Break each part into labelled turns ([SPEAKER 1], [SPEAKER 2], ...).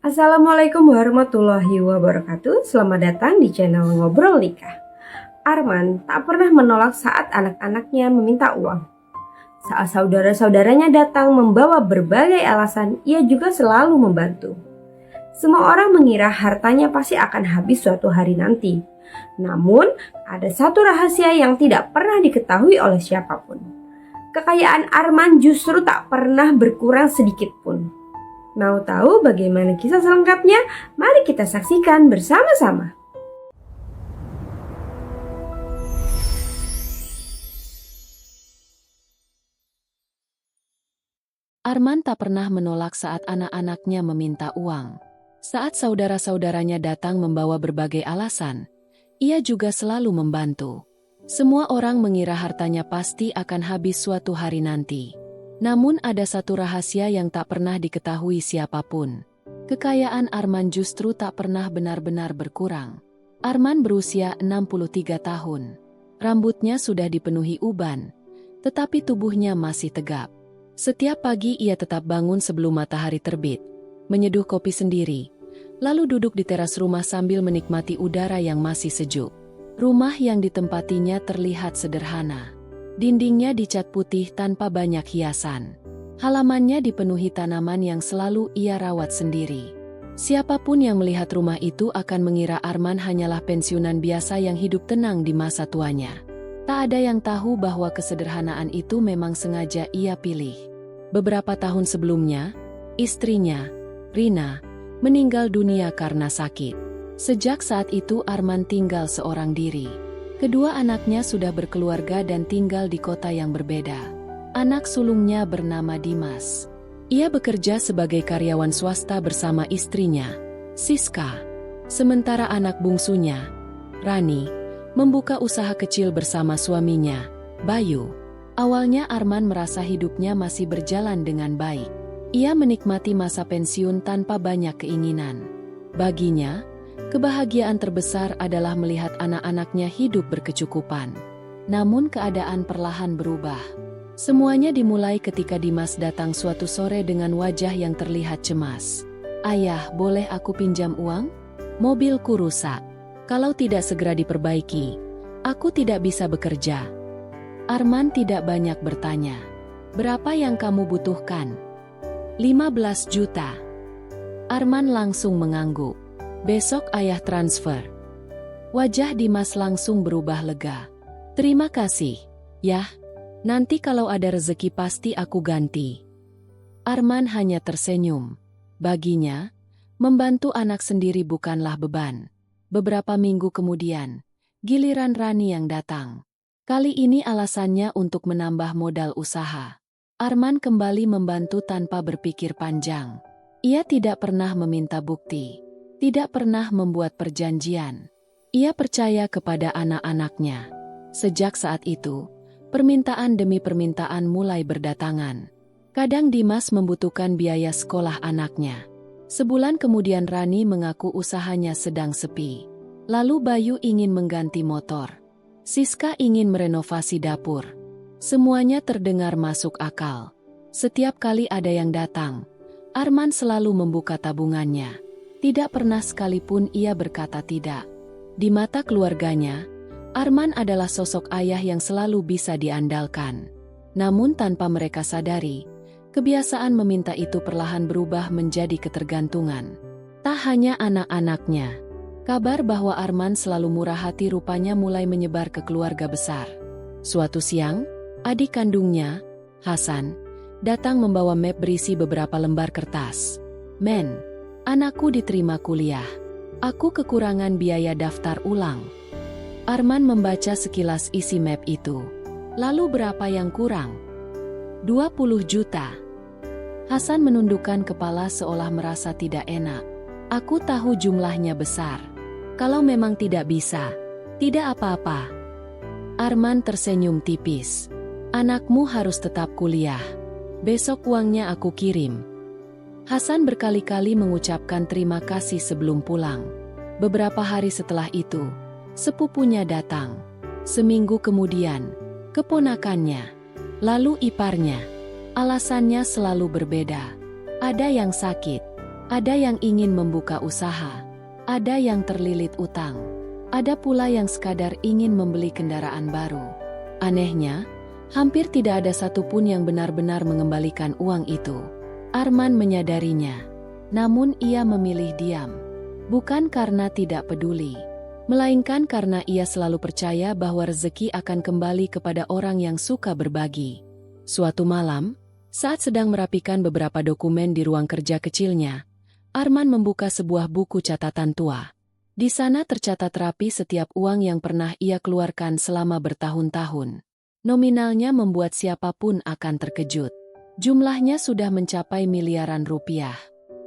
[SPEAKER 1] Assalamualaikum warahmatullahi wabarakatuh. Selamat datang di channel Ngobrol Nikah. Arman tak pernah menolak saat anak-anaknya meminta uang. Saat saudara-saudaranya datang membawa berbagai alasan, ia juga selalu membantu. Semua orang mengira hartanya pasti akan habis suatu hari nanti. Namun, ada satu rahasia yang tidak pernah diketahui oleh siapapun. Kekayaan Arman justru tak pernah berkurang sedikit pun. Mau tahu bagaimana kisah selengkapnya? Mari kita saksikan bersama-sama.
[SPEAKER 2] Arman tak pernah menolak saat anak-anaknya meminta uang. Saat saudara-saudaranya datang membawa berbagai alasan, ia juga selalu membantu. Semua orang mengira hartanya pasti akan habis suatu hari nanti. Namun ada satu rahasia yang tak pernah diketahui siapapun. Kekayaan Arman justru tak pernah benar-benar berkurang. Arman berusia 63 tahun. Rambutnya sudah dipenuhi uban, tetapi tubuhnya masih tegap. Setiap pagi ia tetap bangun sebelum matahari terbit, menyeduh kopi sendiri, lalu duduk di teras rumah sambil menikmati udara yang masih sejuk. Rumah yang ditempatinya terlihat sederhana. Dindingnya dicat putih tanpa banyak hiasan. Halamannya dipenuhi tanaman yang selalu ia rawat sendiri. Siapapun yang melihat rumah itu akan mengira Arman hanyalah pensiunan biasa yang hidup tenang di masa tuanya. Tak ada yang tahu bahwa kesederhanaan itu memang sengaja ia pilih. Beberapa tahun sebelumnya, istrinya, Rina, meninggal dunia karena sakit. Sejak saat itu Arman tinggal seorang diri. Kedua anaknya sudah berkeluarga dan tinggal di kota yang berbeda. Anak sulungnya bernama Dimas. Ia bekerja sebagai karyawan swasta bersama istrinya, Siska. Sementara anak bungsunya, Rani, membuka usaha kecil bersama suaminya, Bayu. Awalnya Arman merasa hidupnya masih berjalan dengan baik. Ia menikmati masa pensiun tanpa banyak keinginan. Baginya, kebahagiaan terbesar adalah melihat anak-anaknya hidup berkecukupan. Namun keadaan perlahan berubah. Semuanya dimulai ketika Dimas datang suatu sore dengan wajah yang terlihat cemas. "Ayah, boleh aku pinjam uang? Mobilku rusak. Kalau tidak segera diperbaiki, aku tidak bisa bekerja." Arman tidak banyak bertanya. "Berapa yang kamu butuhkan?" 15 juta. Arman langsung mengangguk. "Besok ayah transfer." Wajah Dimas langsung berubah lega. "Terima kasih, ya. Nanti kalau ada rezeki pasti aku ganti." Arman hanya tersenyum. Baginya, membantu anak sendiri bukanlah beban. Beberapa minggu kemudian, giliran Rani yang datang. Kali ini alasannya untuk menambah modal usaha. Arman kembali membantu tanpa berpikir panjang. Ia tidak pernah meminta bukti. Tidak pernah membuat perjanjian. Ia percaya kepada anak-anaknya. Sejak saat itu, permintaan demi permintaan mulai berdatangan. Kadang Dimas membutuhkan biaya sekolah anaknya. Sebulan kemudian Rani mengaku usahanya sedang sepi. Lalu Bayu ingin mengganti motor. Siska ingin merenovasi dapur. Semuanya terdengar masuk akal. Setiap kali ada yang datang, Arman selalu membuka tabungannya. Tidak pernah sekalipun ia berkata tidak. Di mata keluarganya, Arman adalah sosok ayah yang selalu bisa diandalkan. Namun tanpa mereka sadari, kebiasaan meminta itu perlahan berubah menjadi ketergantungan. Tak hanya anak-anaknya, kabar bahwa Arman selalu murah hati rupanya mulai menyebar ke keluarga besar. Suatu siang, adik kandungnya, Hasan, datang membawa map berisi beberapa lembar kertas. "Men, anakku diterima kuliah. Aku kekurangan biaya daftar ulang." Arman membaca sekilas isi map itu. "Lalu berapa yang kurang?" 20 juta. Hasan menundukkan kepala seolah merasa tidak enak. "Aku tahu jumlahnya besar. Kalau memang tidak bisa, tidak apa-apa." Arman tersenyum tipis. "Anakmu harus tetap kuliah. Besok uangnya aku kirim." Hasan berkali-kali mengucapkan terima kasih sebelum pulang. Beberapa hari setelah itu, sepupunya datang. Seminggu kemudian, keponakannya, lalu iparnya. Alasannya selalu berbeda. Ada yang sakit, Ada yang ingin membuka usaha, ada yang terlilit utang, ada pula yang sekadar ingin membeli kendaraan baru. Anehnya, hampir tidak ada satupun yang benar-benar mengembalikan uang itu. Arman menyadarinya, namun ia memilih diam. Bukan karena tidak peduli, melainkan karena ia selalu percaya bahwa rezeki akan kembali kepada orang yang suka berbagi. Suatu malam, saat sedang merapikan beberapa dokumen di ruang kerja kecilnya, Arman membuka sebuah buku catatan tua. Di sana tercatat rapi setiap uang yang pernah ia keluarkan selama bertahun-tahun. Nominalnya membuat siapapun akan terkejut. Jumlahnya sudah mencapai miliaran rupiah.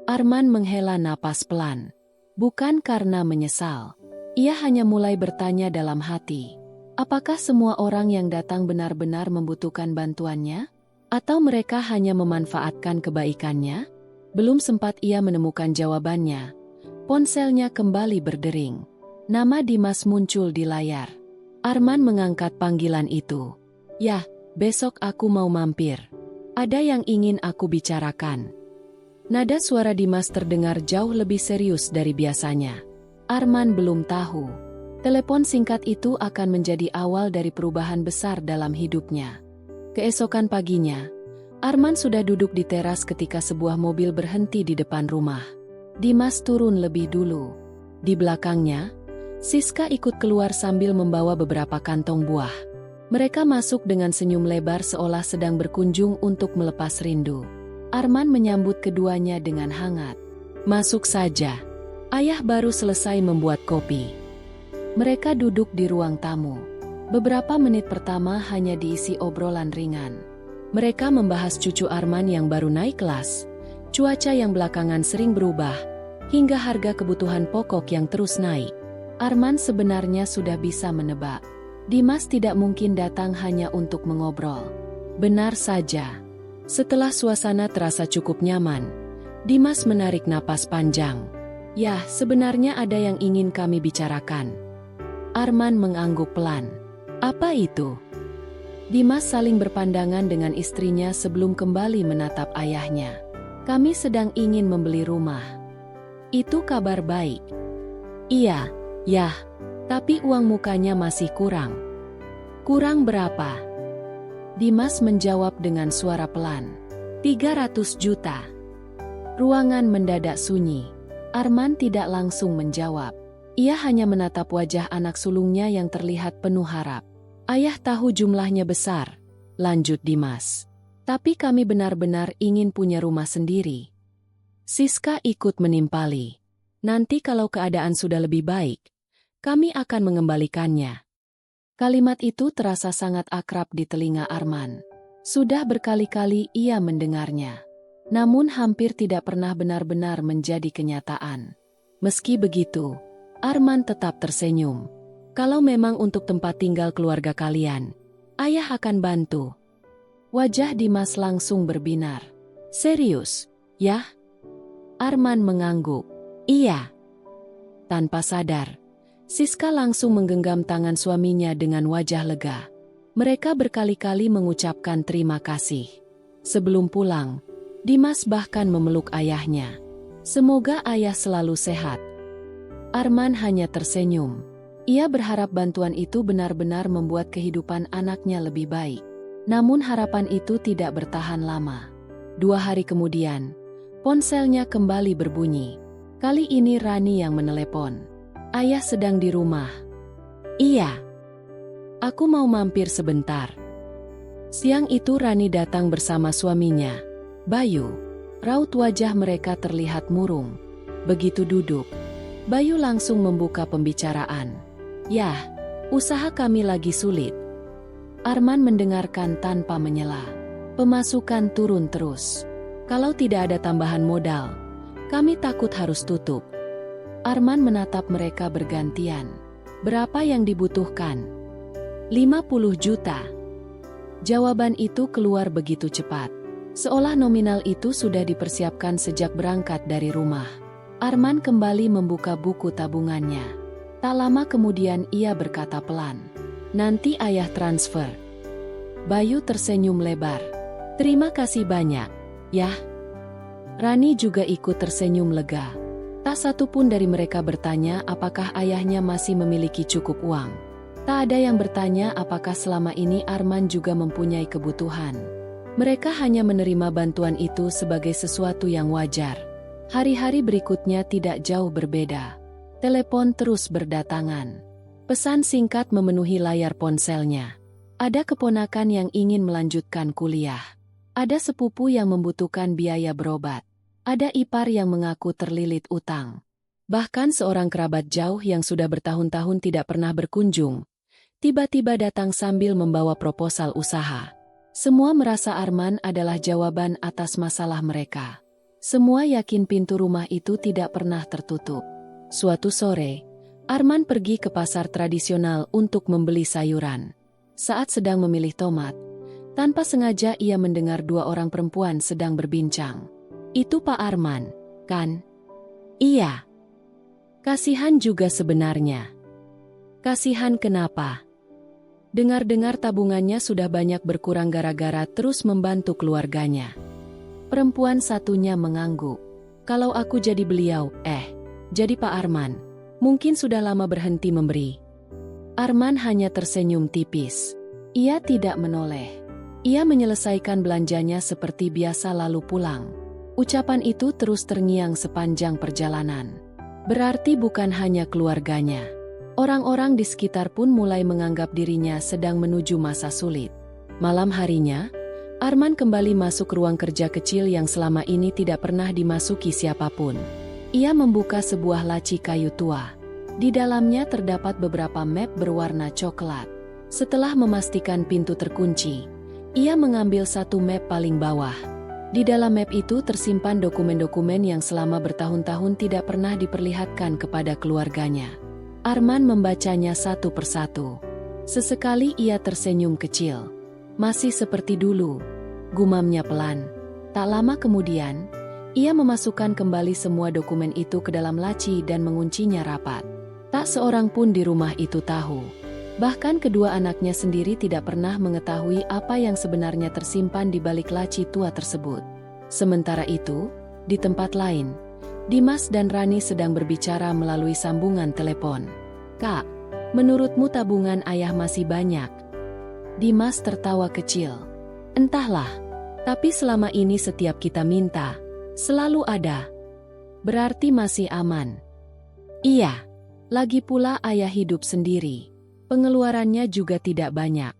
[SPEAKER 2] Arman menghela napas pelan. Bukan karena menyesal. Ia hanya mulai bertanya dalam hati. Apakah semua orang yang datang benar-benar membutuhkan bantuannya? Atau mereka hanya memanfaatkan kebaikannya? Belum sempat ia menemukan jawabannya. Ponselnya kembali berdering. Nama Dimas muncul di layar. Arman mengangkat panggilan itu. "Yah, besok aku mau mampir. Ada yang ingin aku bicarakan." Nada suara Dimas terdengar jauh lebih serius dari biasanya. Arman belum tahu. Telepon singkat itu akan menjadi awal dari perubahan besar dalam hidupnya. Keesokan paginya, Arman sudah duduk di teras ketika sebuah mobil berhenti di depan rumah. Dimas turun lebih dulu. Di belakangnya, Siska ikut keluar sambil membawa beberapa kantong buah. Mereka masuk dengan senyum lebar seolah sedang berkunjung untuk melepas rindu. Arman menyambut keduanya dengan hangat. "Masuk saja. Ayah baru selesai membuat kopi." Mereka duduk di ruang tamu. Beberapa menit pertama hanya diisi obrolan ringan. Mereka membahas cucu Arman yang baru naik kelas, cuaca yang belakangan sering berubah, hingga harga kebutuhan pokok yang terus naik. Arman sebenarnya sudah bisa menebak. Dimas tidak mungkin datang hanya untuk mengobrol. Benar saja. Setelah suasana terasa cukup nyaman, Dimas menarik napas panjang. "Yah, sebenarnya ada yang ingin kami bicarakan." Arman mengangguk pelan. "Apa itu?" Dimas saling berpandangan dengan istrinya sebelum kembali menatap ayahnya. "Kami sedang ingin membeli rumah." "Itu kabar baik." "Iya, yah, tapi uang mukanya masih kurang." "Kurang berapa?" Dimas menjawab dengan suara pelan. 300 juta. Ruangan mendadak sunyi. Arman tidak langsung menjawab. Ia hanya menatap wajah anak sulungnya yang terlihat penuh harap. "Ayah tahu jumlahnya besar," lanjut Dimas. "Tapi kami benar-benar ingin punya rumah sendiri." Siska ikut menimpali. "Nanti kalau keadaan sudah lebih baik, kami akan mengembalikannya." Kalimat itu terasa sangat akrab di telinga Arman. Sudah berkali-kali ia mendengarnya. Namun hampir tidak pernah benar-benar menjadi kenyataan. Meski begitu, Arman tetap tersenyum. "Kalau memang untuk tempat tinggal keluarga kalian, ayah akan bantu." Wajah Dimas langsung berbinar. "Serius, yah?" Arman mengangguk. "Iya." Tanpa sadar, Siska langsung menggenggam tangan suaminya dengan wajah lega. Mereka berkali-kali mengucapkan terima kasih. Sebelum pulang, Dimas bahkan memeluk ayahnya. "Semoga ayah selalu sehat." Arman hanya tersenyum. Ia berharap bantuan itu benar-benar membuat kehidupan anaknya lebih baik. Namun harapan itu tidak bertahan lama. 2 hari kemudian, ponselnya kembali berbunyi. Kali ini Rani yang menelepon. "Ayah sedang di rumah." "Iya. Aku mau mampir sebentar." Siang itu Rani datang bersama suaminya, Bayu. Raut wajah mereka terlihat murung. Begitu duduk, Bayu langsung membuka pembicaraan. "Yah, usaha kami lagi sulit." Arman mendengarkan tanpa menyela. "Pemasukan turun terus. Kalau tidak ada tambahan modal, kami takut harus tutup." Arman menatap mereka bergantian. "Berapa yang dibutuhkan?" 50 juta. Jawaban itu keluar begitu cepat. Seolah nominal itu sudah dipersiapkan sejak berangkat dari rumah. Arman kembali membuka buku tabungannya. Tak lama kemudian ia berkata pelan, "Nanti ayah transfer." Bayu tersenyum lebar. "Terima kasih banyak, yah." Rani juga ikut tersenyum lega. Tak satu pun dari mereka bertanya apakah ayahnya masih memiliki cukup uang. Tak ada yang bertanya apakah selama ini Arman juga mempunyai kebutuhan. Mereka hanya menerima bantuan itu sebagai sesuatu yang wajar. Hari-hari berikutnya tidak jauh berbeda. Telepon terus berdatangan. Pesan singkat memenuhi layar ponselnya. Ada keponakan yang ingin melanjutkan kuliah. Ada sepupu yang membutuhkan biaya berobat. Ada ipar yang mengaku terlilit utang. Bahkan seorang kerabat jauh yang sudah bertahun-tahun tidak pernah berkunjung, tiba-tiba datang sambil membawa proposal usaha. Semua merasa Arman adalah jawaban atas masalah mereka. Semua yakin pintu rumah itu tidak pernah tertutup. Suatu sore, Arman pergi ke pasar tradisional untuk membeli sayuran. Saat sedang memilih tomat, tanpa sengaja ia mendengar dua orang perempuan sedang berbincang. Itu Pak Arman, kan? Iya. Kasihan juga sebenarnya. Kasihan kenapa? Dengar-dengar tabungannya sudah banyak berkurang gara-gara terus membantu keluarganya. Perempuan satunya mengangguk. Kalau aku jadi beliau, jadi Pak Arman, mungkin sudah lama berhenti memberi. Arman hanya tersenyum tipis. Ia tidak menoleh. Ia menyelesaikan belanjanya seperti biasa lalu pulang. Ucapan itu terus terngiang sepanjang perjalanan. Berarti bukan hanya keluarganya. Orang-orang di sekitar pun mulai menganggap dirinya sedang menuju masa sulit. Malam harinya, Arman kembali masuk ruang kerja kecil yang selama ini tidak pernah dimasuki siapapun. Ia membuka sebuah laci kayu tua. Di dalamnya terdapat beberapa map berwarna coklat. Setelah memastikan pintu terkunci, ia mengambil satu map paling bawah. Di dalam map itu tersimpan dokumen-dokumen yang selama bertahun-tahun tidak pernah diperlihatkan kepada keluarganya. Arman membacanya satu persatu. Sesekali ia tersenyum kecil. Masih seperti dulu, gumamnya pelan. Tak lama kemudian, ia memasukkan kembali semua dokumen itu ke dalam laci dan menguncinya rapat. Tak seorang pun di rumah itu tahu. Bahkan kedua anaknya sendiri tidak pernah mengetahui apa yang sebenarnya tersimpan di balik laci tua tersebut. Sementara itu, di tempat lain, Dimas dan Rani sedang berbicara melalui sambungan telepon. "Kak, menurutmu tabungan ayah masih banyak?" Dimas tertawa kecil. "Entahlah, tapi selama ini setiap kita minta, selalu ada. Berarti masih aman." "Iya. Lagi pula ayah hidup sendiri. Pengeluarannya juga tidak banyak."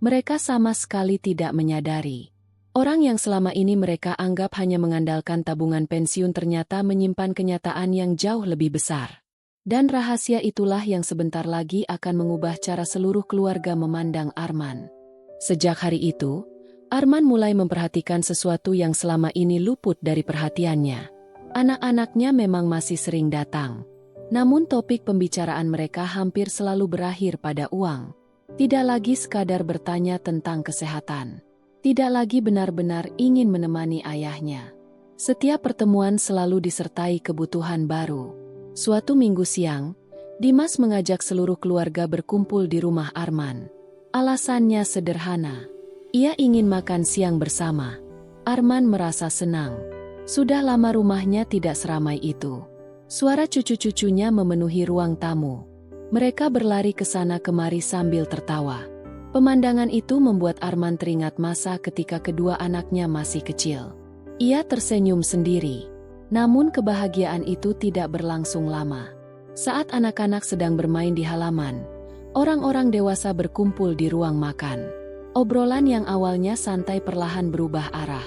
[SPEAKER 2] Mereka sama sekali tidak menyadari. Orang yang selama ini mereka anggap hanya mengandalkan tabungan pensiun ternyata menyimpan kenyataan yang jauh lebih besar. Dan rahasia itulah yang sebentar lagi akan mengubah cara seluruh keluarga memandang Arman. Sejak hari itu, Arman mulai memperhatikan sesuatu yang selama ini luput dari perhatiannya. Anak-anaknya memang masih sering datang. Namun topik pembicaraan mereka hampir selalu berakhir pada uang. Tidak lagi sekadar bertanya tentang kesehatan. Tidak lagi benar-benar ingin menemani ayahnya. Setiap pertemuan selalu disertai kebutuhan baru. Suatu minggu siang, Dimas mengajak seluruh keluarga berkumpul di rumah Arman. Alasannya sederhana. Ia ingin makan siang bersama. Arman merasa senang. Sudah lama rumahnya tidak seramai itu. Suara cucu-cucunya memenuhi ruang tamu. Mereka berlari ke sana kemari sambil tertawa. Pemandangan itu membuat Arman teringat masa ketika kedua anaknya masih kecil. Ia tersenyum sendiri. Namun kebahagiaan itu tidak berlangsung lama. Saat anak-anak sedang bermain di halaman, orang-orang dewasa berkumpul di ruang makan. Obrolan yang awalnya santai perlahan berubah arah.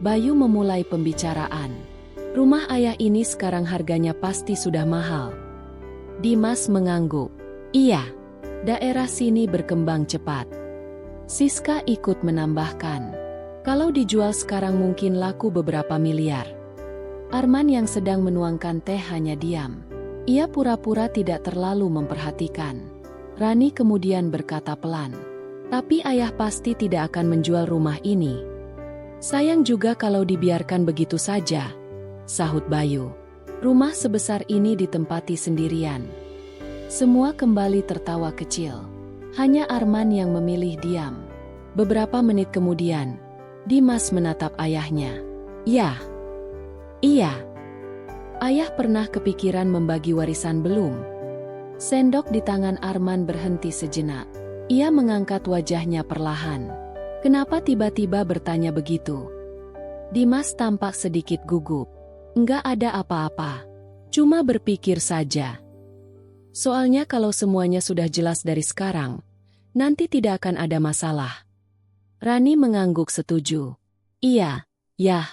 [SPEAKER 2] Bayu memulai pembicaraan. "Rumah ayah ini sekarang harganya pasti sudah mahal." Dimas mengangguk. "Iya, daerah sini berkembang cepat." Siska ikut menambahkan. "Kalau dijual sekarang mungkin laku beberapa miliar." Arman yang sedang menuangkan teh hanya diam. Ia pura-pura tidak terlalu memperhatikan. Rani kemudian berkata pelan. "Tapi ayah pasti tidak akan menjual rumah ini. Sayang juga kalau dibiarkan begitu saja," sahut Bayu. "Rumah sebesar ini ditempati sendirian." Semua kembali tertawa kecil. Hanya Arman yang memilih diam. Beberapa menit kemudian, Dimas menatap ayahnya. "Ya, Iya. Ayah pernah kepikiran membagi warisan belum? Sendok di tangan Arman berhenti sejenak. Ia mengangkat wajahnya perlahan. Kenapa tiba-tiba bertanya begitu? Dimas tampak sedikit gugup. Enggak ada apa-apa. Cuma berpikir saja. Soalnya kalau semuanya sudah jelas dari sekarang, nanti tidak akan ada masalah. Rani mengangguk setuju. Iya, yah.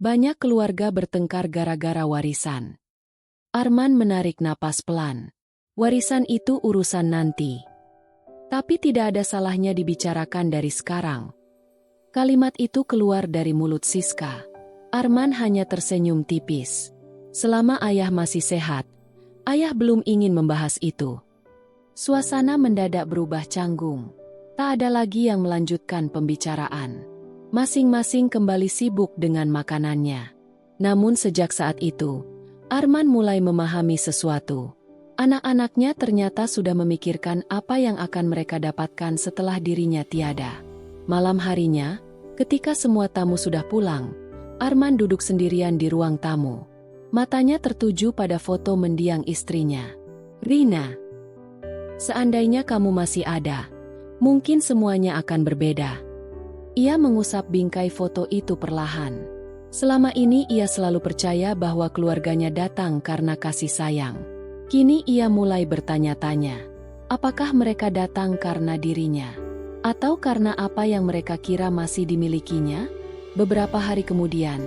[SPEAKER 2] Banyak keluarga bertengkar gara-gara warisan. Arman menarik napas pelan. Warisan itu urusan nanti. Tapi tidak ada salahnya dibicarakan dari sekarang. Kalimat itu keluar dari mulut Siska. Arman hanya tersenyum tipis. Selama ayah masih sehat, ayah belum ingin membahas itu. Suasana mendadak berubah canggung. Tak ada lagi yang melanjutkan pembicaraan. Masing-masing kembali sibuk dengan makanannya. Namun sejak saat itu, Arman mulai memahami sesuatu. Anak-anaknya ternyata sudah memikirkan apa yang akan mereka dapatkan setelah dirinya tiada. Malam harinya, ketika semua tamu sudah pulang, Arman duduk sendirian di ruang tamu. Matanya tertuju pada foto mendiang istrinya. Rina, seandainya kamu masih ada, mungkin semuanya akan berbeda. Ia mengusap bingkai foto itu perlahan. Selama ini ia selalu percaya bahwa keluarganya datang karena kasih sayang. Kini ia mulai bertanya-tanya, apakah mereka datang karena dirinya? Atau karena apa yang mereka kira masih dimilikinya? Beberapa hari kemudian,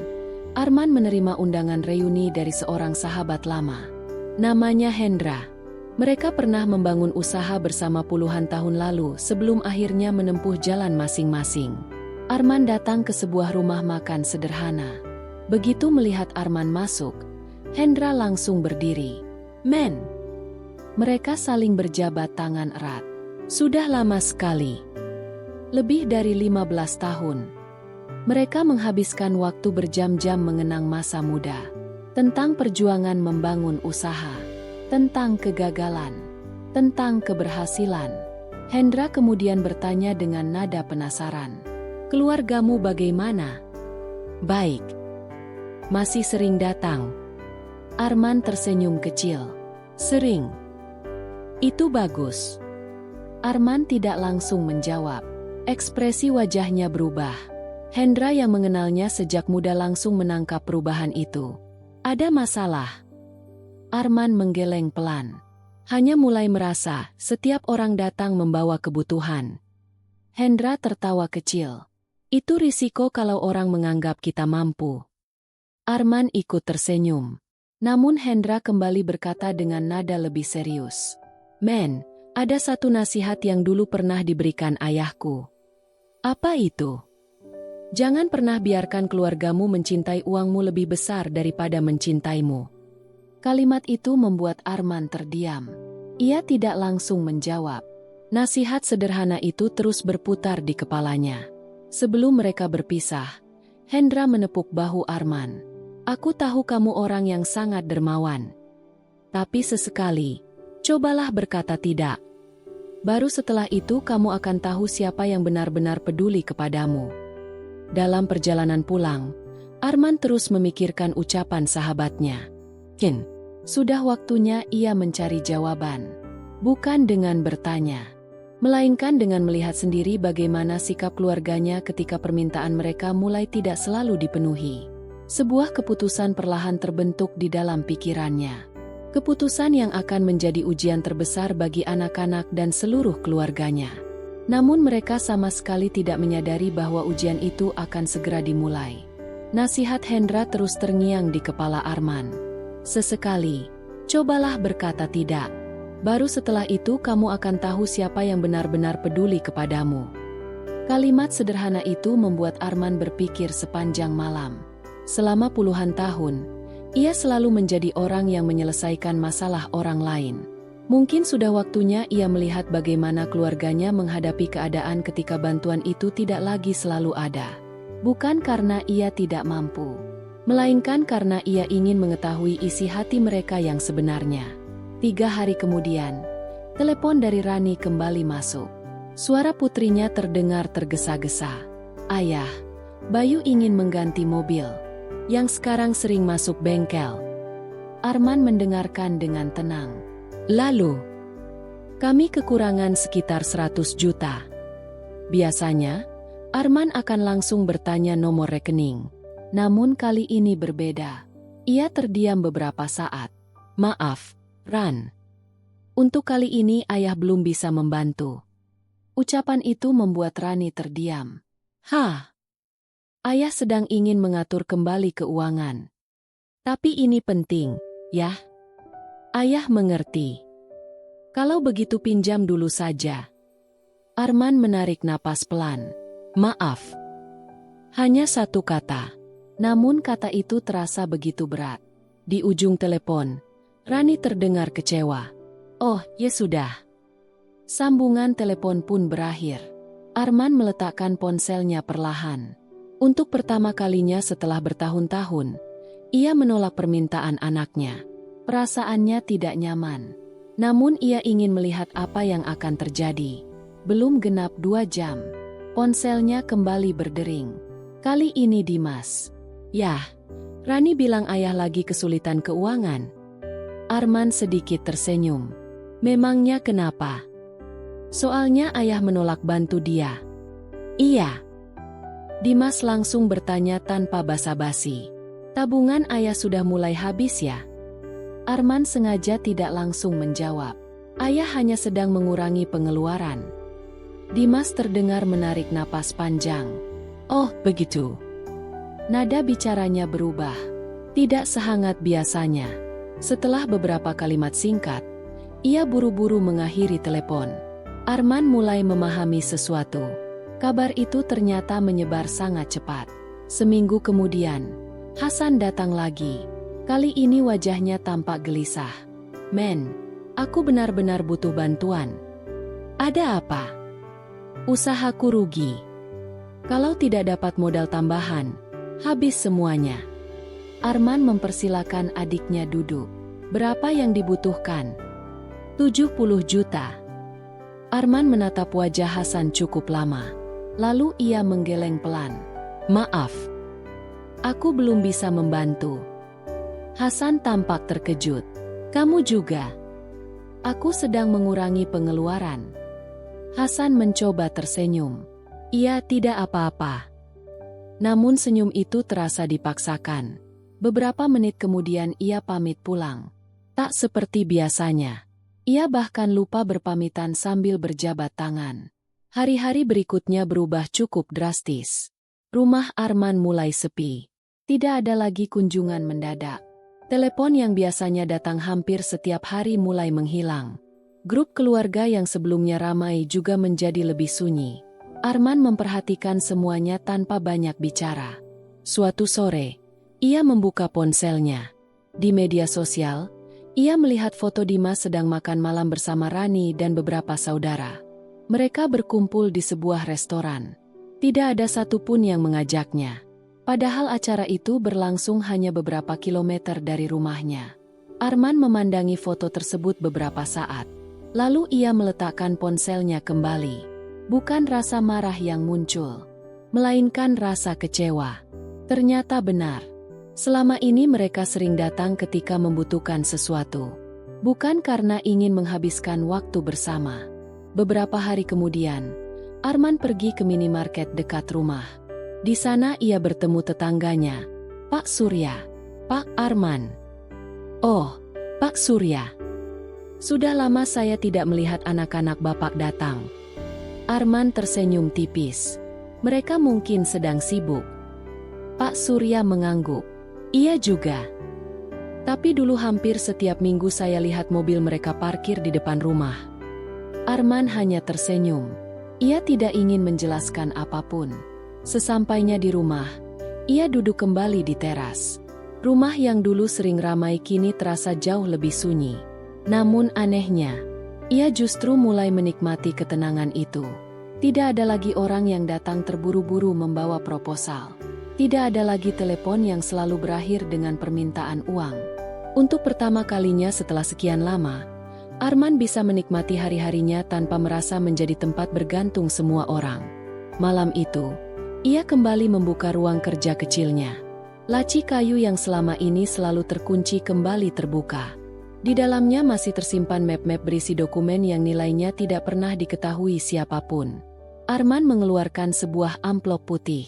[SPEAKER 2] Arman menerima undangan reuni dari seorang sahabat lama. Namanya Hendra. Mereka pernah membangun usaha bersama puluhan tahun lalu sebelum akhirnya menempuh jalan masing-masing. Arman datang ke sebuah rumah makan sederhana. Begitu melihat Arman masuk, Hendra langsung berdiri. Men! Mereka saling berjabat tangan erat. Sudah lama sekali. Lebih dari 15 tahun. Mereka menghabiskan waktu berjam-jam mengenang masa muda. Tentang perjuangan membangun usaha. Tentang kegagalan. Tentang keberhasilan. Hendra kemudian bertanya dengan nada penasaran. Keluargamu bagaimana? Baik. Masih sering datang? Arman tersenyum kecil. Sering. Itu bagus. Arman tidak langsung menjawab. Ekspresi wajahnya berubah. Hendra yang mengenalnya sejak muda langsung menangkap perubahan itu. Ada masalah? Arman menggeleng pelan. Hanya mulai merasa setiap orang datang membawa kebutuhan. Hendra tertawa kecil. Itu risiko kalau orang menganggap kita mampu. Arman ikut tersenyum. Namun Hendra kembali berkata dengan nada lebih serius. Men, ada satu nasihat yang dulu pernah diberikan ayahku. Apa itu? Jangan pernah biarkan keluargamu mencintai uangmu lebih besar daripada mencintaimu. Kalimat itu membuat Arman terdiam. Ia tidak langsung menjawab. Nasihat sederhana itu terus berputar di kepalanya. Sebelum mereka berpisah, Hendra menepuk bahu Arman. Aku tahu kamu orang yang sangat dermawan. Tapi sesekali, cobalah berkata tidak. Baru setelah itu kamu akan tahu siapa yang benar-benar peduli kepadamu. Dalam perjalanan pulang, Arman terus memikirkan ucapan sahabatnya. Kin, sudah waktunya ia mencari jawaban. Bukan dengan bertanya, melainkan dengan melihat sendiri bagaimana sikap keluarganya ketika permintaan mereka mulai tidak selalu dipenuhi. Sebuah keputusan perlahan terbentuk di dalam pikirannya. Keputusan yang akan menjadi ujian terbesar bagi anak-anak dan seluruh keluarganya. Namun mereka sama sekali tidak menyadari bahwa ujian itu akan segera dimulai. Nasihat Hendra terus terngiang di kepala Arman. Sesekali, cobalah berkata tidak. Baru setelah itu kamu akan tahu siapa yang benar-benar peduli kepadamu. Kalimat sederhana itu membuat Arman berpikir sepanjang malam. Selama puluhan tahun, ia selalu menjadi orang yang menyelesaikan masalah orang lain. Mungkin sudah waktunya ia melihat bagaimana keluarganya menghadapi keadaan ketika bantuan itu tidak lagi selalu ada. Bukan karena ia tidak mampu, melainkan karena ia ingin mengetahui isi hati mereka yang sebenarnya. 3 hari kemudian, telepon dari Rani kembali masuk. Suara putrinya terdengar tergesa-gesa. Ayah, Bayu ingin mengganti mobil. yang sekarang sering masuk bengkel. Arman mendengarkan dengan tenang. Lalu, kami kekurangan sekitar 100 juta. Biasanya, Arman akan langsung bertanya nomor rekening. Namun kali ini berbeda. Ia terdiam beberapa saat. Maaf, Ran. Untuk kali ini ayah belum bisa membantu. Ucapan itu membuat Rani terdiam. Hah? Ayah sedang ingin mengatur kembali keuangan. Tapi ini penting, ya? Ayah mengerti. Kalau begitu pinjam dulu saja. Arman menarik napas pelan. Maaf. Hanya satu kata. Namun kata itu terasa begitu berat. Di ujung telepon, Rani terdengar kecewa. Oh, ya sudah. Sambungan telepon pun berakhir. Arman meletakkan ponselnya perlahan. Untuk pertama kalinya setelah bertahun-tahun, ia menolak permintaan anaknya. Perasaannya tidak nyaman. Namun ia ingin melihat apa yang akan terjadi. Belum genap 2 jam. Ponselnya kembali berdering. Kali ini Dimas. Yah, Rani bilang ayah lagi kesulitan keuangan. Arman sedikit tersenyum. Memangnya kenapa? Soalnya ayah menolak bantu dia. Iya. Dimas langsung bertanya tanpa basa-basi. Tabungan ayah sudah mulai habis ya? Arman sengaja tidak langsung menjawab. Ayah hanya sedang mengurangi pengeluaran. Dimas terdengar menarik napas panjang. Oh, begitu. Nada bicaranya berubah. Tidak sehangat biasanya. Setelah beberapa kalimat singkat, ia buru-buru mengakhiri telepon. Arman mulai memahami sesuatu. Kabar itu ternyata menyebar sangat cepat. Seminggu kemudian, Hasan datang lagi. Kali ini wajahnya tampak gelisah. Men, aku benar-benar butuh bantuan. Ada apa? Usahaku rugi. Kalau tidak dapat modal tambahan, habis semuanya. Arman mempersilakan adiknya duduk. Berapa yang dibutuhkan? 70 juta. Arman menatap wajah Hasan cukup lama. Lalu ia menggeleng pelan. Maaf. Aku belum bisa membantu. Hasan tampak terkejut. Kamu juga? Aku sedang mengurangi pengeluaran. Hasan mencoba tersenyum. Ia tidak apa-apa. Namun senyum itu terasa dipaksakan. Beberapa menit kemudian ia pamit pulang. Tak seperti biasanya. Ia bahkan lupa berpamitan sambil berjabat tangan. Hari-hari berikutnya berubah cukup drastis. Rumah Arman mulai sepi. Tidak ada lagi kunjungan mendadak. Telepon yang biasanya datang hampir setiap hari mulai menghilang. Grup keluarga yang sebelumnya ramai juga menjadi lebih sunyi. Arman memperhatikan semuanya tanpa banyak bicara. Suatu sore, ia membuka ponselnya. Di media sosial, ia melihat foto Dimas sedang makan malam bersama Rani dan beberapa saudara. Mereka berkumpul di sebuah restoran. Tidak ada satupun yang mengajaknya. Padahal acara itu berlangsung hanya beberapa kilometer dari rumahnya. Arman memandangi foto tersebut beberapa saat. Lalu ia meletakkan ponselnya kembali. Bukan rasa marah yang muncul, melainkan rasa kecewa. Ternyata benar. Selama ini mereka sering datang ketika membutuhkan sesuatu. Bukan karena ingin menghabiskan waktu bersama. Beberapa hari kemudian, Arman pergi ke minimarket dekat rumah. Di sana ia bertemu tetangganya, Pak Surya. Pak Arman. Oh, Pak Surya. Sudah lama saya tidak melihat anak-anak Bapak datang. Arman tersenyum tipis. Mereka mungkin sedang sibuk. Pak Surya mengangguk. Iya juga. Tapi dulu hampir setiap minggu saya lihat mobil mereka parkir di depan rumah. Arman hanya tersenyum. Ia tidak ingin menjelaskan apapun. Sesampainya di rumah, ia duduk kembali di teras. Rumah yang dulu sering ramai kini terasa jauh lebih sunyi. Namun anehnya, ia justru mulai menikmati ketenangan itu. Tidak ada lagi orang yang datang terburu-buru membawa proposal. Tidak ada lagi telepon yang selalu berakhir dengan permintaan uang. Untuk pertama kalinya setelah sekian lama, Arman bisa menikmati hari-harinya tanpa merasa menjadi tempat bergantung semua orang. Malam itu, ia kembali membuka ruang kerja kecilnya. Laci kayu yang selama ini selalu terkunci kembali terbuka. Di dalamnya masih tersimpan map-map berisi dokumen yang nilainya tidak pernah diketahui siapapun. Arman mengeluarkan sebuah amplop putih.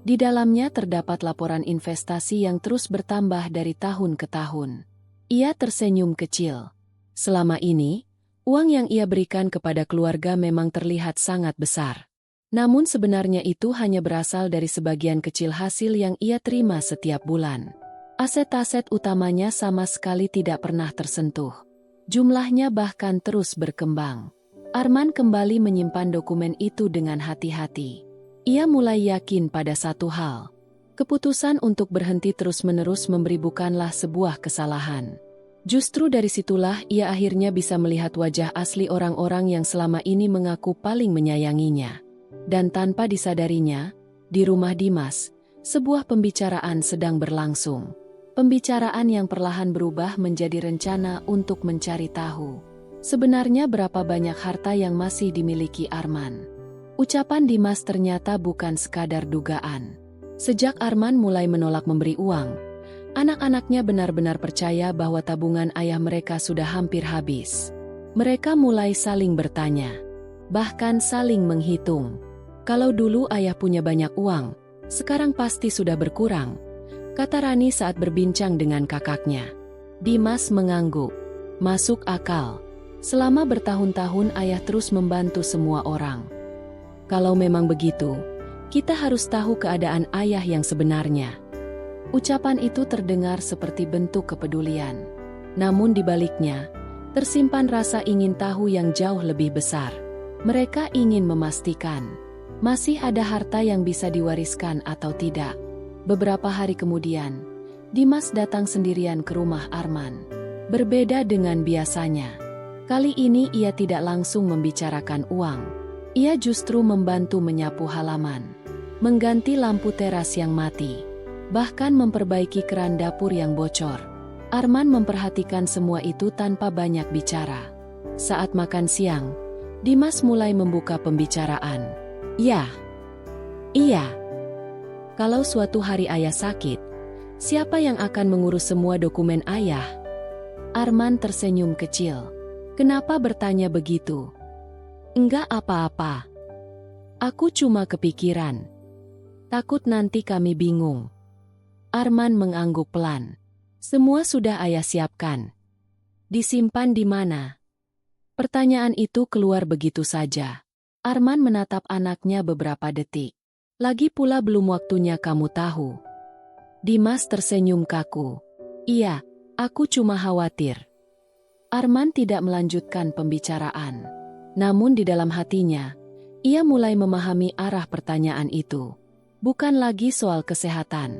[SPEAKER 2] Di dalamnya terdapat laporan investasi yang terus bertambah dari tahun ke tahun. Ia tersenyum kecil. Selama ini, uang yang ia berikan kepada keluarga memang terlihat sangat besar. Namun sebenarnya itu hanya berasal dari sebagian kecil hasil yang ia terima setiap bulan. Aset-aset utamanya sama sekali tidak pernah tersentuh. Jumlahnya bahkan terus berkembang. Arman kembali menyimpan dokumen itu dengan hati-hati. Ia mulai yakin pada satu hal. Keputusan untuk berhenti terus-menerus memberi bukanlah sebuah kesalahan. Justru dari situlah ia akhirnya bisa melihat wajah asli orang-orang yang selama ini mengaku paling menyayanginya. Dan tanpa disadarinya, di rumah Dimas, sebuah pembicaraan sedang berlangsung. Pembicaraan yang perlahan berubah menjadi rencana untuk mencari tahu sebenarnya berapa banyak harta yang masih dimiliki Arman. Ucapan Dimas ternyata bukan sekadar dugaan. Sejak Arman mulai menolak memberi uang, anak-anaknya benar-benar percaya bahwa tabungan ayah mereka sudah hampir habis. Mereka mulai saling bertanya, bahkan saling menghitung. Kalau dulu ayah punya banyak uang, sekarang pasti sudah berkurang, kata Rani saat berbincang dengan kakaknya. Dimas mengangguk. Masuk akal. Selama bertahun-tahun ayah terus membantu semua orang. Kalau memang begitu, kita harus tahu keadaan ayah yang sebenarnya. Ucapan itu terdengar seperti bentuk kepedulian. Namun di baliknya, tersimpan rasa ingin tahu yang jauh lebih besar. Mereka ingin memastikan masih ada harta yang bisa diwariskan atau tidak. Beberapa hari kemudian, Dimas datang sendirian ke rumah Arman. Berbeda dengan biasanya. Kali ini ia tidak langsung membicarakan uang. Ia justru membantu menyapu halaman, mengganti lampu teras yang mati, bahkan memperbaiki keran dapur yang bocor. Arman memperhatikan semua itu tanpa banyak bicara. Saat makan siang, Dimas mulai membuka pembicaraan. Iya. Kalau suatu hari ayah sakit, siapa yang akan mengurus semua dokumen ayah? Arman tersenyum kecil. Kenapa bertanya begitu? Enggak apa-apa. Aku cuma kepikiran. Takut nanti kami bingung. Arman mengangguk pelan. Semua sudah ayah siapkan. Disimpan di mana? Pertanyaan itu keluar begitu saja. Arman menatap anaknya beberapa detik. Lagi pula belum waktunya kamu tahu. Dimas tersenyum kaku. Iya, aku cuma khawatir. Arman tidak melanjutkan pembicaraan. Namun di dalam hatinya, ia mulai memahami arah pertanyaan itu. Bukan lagi soal kesehatan,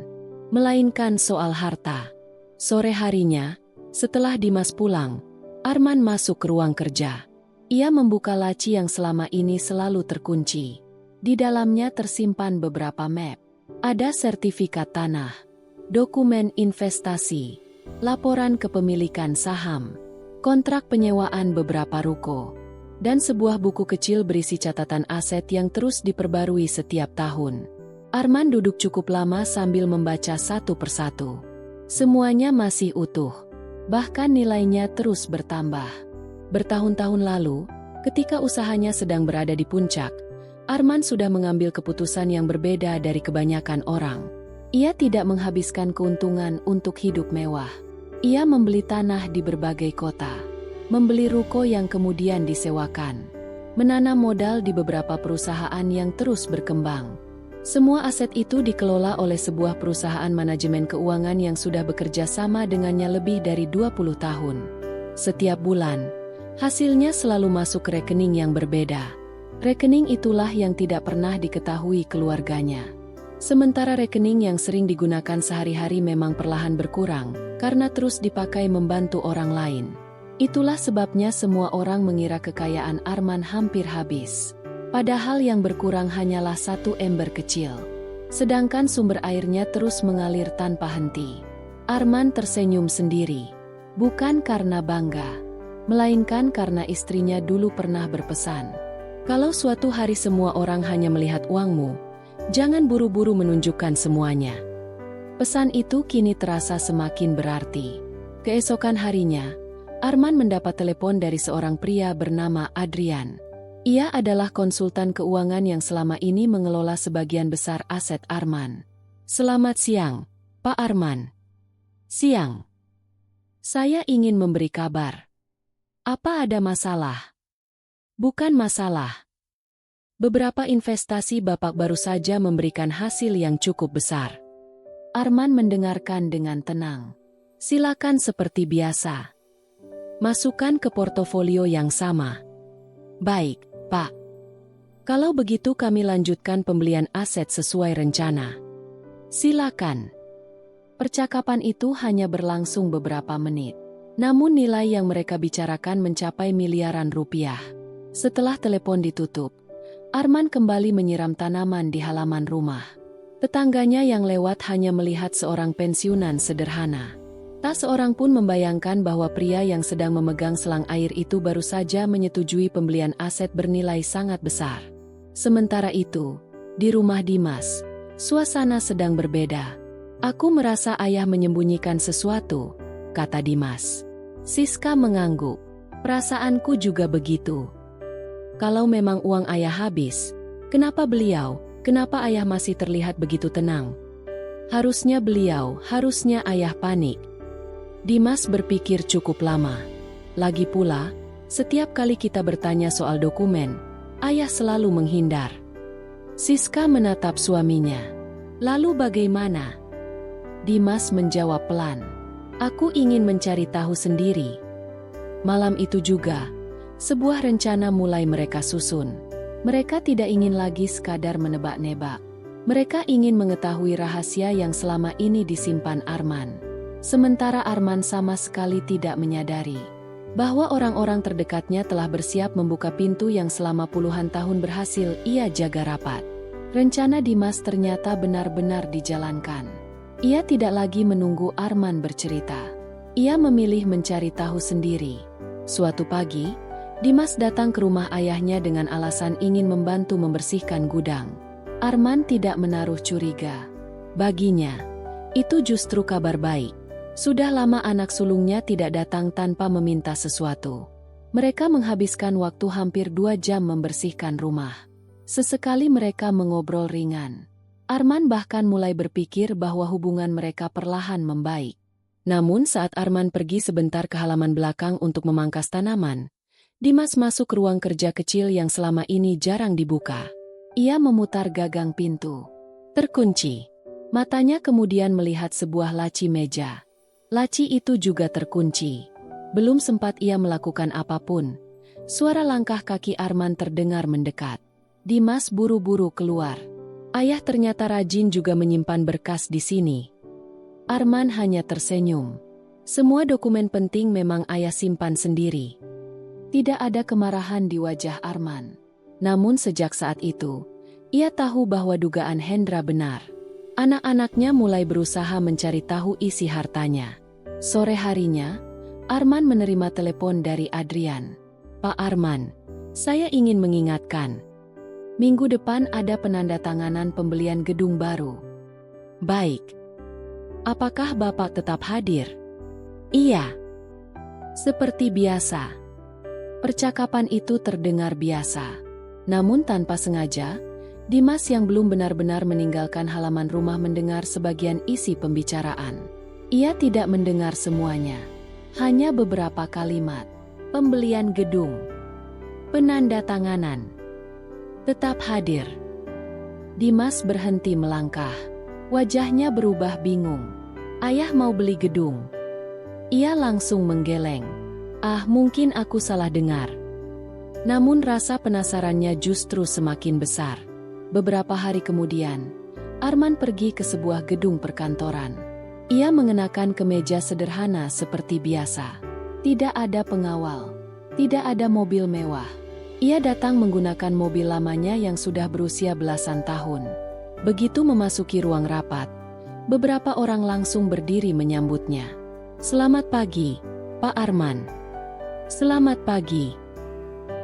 [SPEAKER 2] melainkan soal harta. Sore harinya, setelah Dimas pulang, Arman masuk ke ruang kerja. Ia membuka laci yang selama ini selalu terkunci. Di dalamnya tersimpan beberapa map. Ada sertifikat tanah, dokumen investasi, laporan kepemilikan saham, kontrak penyewaan beberapa ruko, dan sebuah buku kecil berisi catatan aset yang terus diperbarui setiap tahun. Arman duduk cukup lama sambil membaca satu persatu. Semuanya masih utuh, bahkan nilainya terus bertambah. Bertahun-tahun lalu, ketika usahanya sedang berada di puncak, Arman sudah mengambil keputusan yang berbeda dari kebanyakan orang. Ia tidak menghabiskan keuntungan untuk hidup mewah. Ia membeli tanah di berbagai kota, membeli ruko yang kemudian disewakan, menanam modal di beberapa perusahaan yang terus berkembang. Semua aset itu dikelola oleh sebuah perusahaan manajemen keuangan yang sudah bekerja sama dengannya lebih dari 20 tahun. Setiap bulan, hasilnya selalu masuk ke rekening yang berbeda. Rekening itulah yang tidak pernah diketahui keluarganya. Sementara rekening yang sering digunakan sehari-hari memang perlahan berkurang, karena terus dipakai membantu orang lain. Itulah sebabnya semua orang mengira kekayaan Arman hampir habis. Padahal yang berkurang hanyalah satu ember kecil. Sedangkan sumber airnya terus mengalir tanpa henti. Arman tersenyum sendiri. Bukan karena bangga, melainkan karena istrinya dulu pernah berpesan, kalau suatu hari semua orang hanya melihat uangmu, jangan buru-buru menunjukkan semuanya. Pesan itu kini terasa semakin berarti. Keesokan harinya, Arman mendapat telepon dari seorang pria bernama Adrian. Ia adalah konsultan keuangan yang selama ini mengelola sebagian besar aset Arman. "Selamat siang, Pak Arman." "Siang. Saya ingin memberi kabar." "Apa ada masalah?" "Bukan masalah. Beberapa investasi Bapak baru saja memberikan hasil yang cukup besar." Arman mendengarkan dengan tenang. "Silakan seperti biasa. Masukkan ke portofolio yang sama." "Baik, Pak. Kalau begitu kami lanjutkan pembelian aset sesuai rencana." "Silakan." Percakapan itu hanya berlangsung beberapa menit. Namun nilai yang mereka bicarakan mencapai miliaran rupiah. Setelah telepon ditutup, Arman kembali menyiram tanaman di halaman rumah. Tetangganya yang lewat hanya melihat seorang pensiunan sederhana. Tak seorang pun membayangkan bahwa pria yang sedang memegang selang air itu baru saja menyetujui pembelian aset bernilai sangat besar. Sementara itu, di rumah Dimas, suasana sedang berbeda. "Aku merasa ayah menyembunyikan sesuatu," kata Dimas. Siska mengangguk. "Perasaanku juga begitu. Kalau memang uang ayah habis, kenapa ayah masih terlihat begitu tenang? Harusnya ayah panik." Dimas berpikir cukup lama. "Lagi pula, setiap kali kita bertanya soal dokumen, ayah selalu menghindar." Siska menatap suaminya. "Lalu bagaimana?" Dimas menjawab pelan. "Aku ingin mencari tahu sendiri." Malam itu juga, sebuah rencana mulai mereka susun. Mereka tidak ingin lagi sekadar menebak-nebak. Mereka ingin mengetahui rahasia yang selama ini disimpan Arman. Sementara Arman sama sekali tidak menyadari bahwa orang-orang terdekatnya telah bersiap membuka pintu yang selama puluhan tahun berhasil ia jaga rapat. Rencana Dimas ternyata benar-benar dijalankan. Ia tidak lagi menunggu Arman bercerita. Ia memilih mencari tahu sendiri. Suatu pagi, Dimas datang ke rumah ayahnya dengan alasan ingin membantu membersihkan gudang. Arman tidak menaruh curiga. Baginya, itu justru kabar baik. Sudah lama anak sulungnya tidak datang tanpa meminta sesuatu. Mereka menghabiskan waktu hampir 2 jam membersihkan rumah. Sesekali mereka mengobrol ringan. Arman bahkan mulai berpikir bahwa hubungan mereka perlahan membaik. Namun saat Arman pergi sebentar ke halaman belakang untuk memangkas tanaman, Dimas masuk ke ruang kerja kecil yang selama ini jarang dibuka. Ia memutar gagang pintu. Terkunci. Matanya kemudian melihat sebuah laci meja. Laci itu juga terkunci. Belum sempat ia melakukan apapun, suara langkah kaki Arman terdengar mendekat. Dimas buru-buru keluar. Ayah ternyata rajin juga menyimpan berkas di sini. Arman hanya tersenyum. Semua dokumen penting memang ayah simpan sendiri. Tidak ada kemarahan di wajah Arman. Namun sejak saat itu, ia tahu bahwa dugaan Hendra benar. Anak-anaknya mulai berusaha mencari tahu isi hartanya. Sore harinya, Arman menerima telepon dari Adrian. "Pak Arman, saya ingin mengingatkan. Minggu depan ada penandatanganan pembelian gedung baru." "Baik. Apakah Bapak tetap hadir?" "Iya." Seperti biasa. Percakapan itu terdengar biasa. Namun tanpa sengaja, Dimas yang belum benar-benar meninggalkan halaman rumah mendengar sebagian isi pembicaraan. Ia tidak mendengar semuanya. Hanya beberapa kalimat. Pembelian gedung. Penandatanganan. Tetap hadir. Dimas berhenti melangkah. Wajahnya berubah bingung. "Ayah mau beli gedung." Ia langsung menggeleng. Mungkin aku salah dengar." Namun rasa penasarannya justru semakin besar. Beberapa hari kemudian, Arman pergi ke sebuah gedung perkantoran. Ia mengenakan kemeja sederhana seperti biasa. Tidak ada pengawal. Tidak ada mobil mewah. Ia datang menggunakan mobil lamanya yang sudah berusia belasan tahun. Begitu memasuki ruang rapat, beberapa orang langsung berdiri menyambutnya. "Selamat pagi, Pak Arman." "Selamat pagi."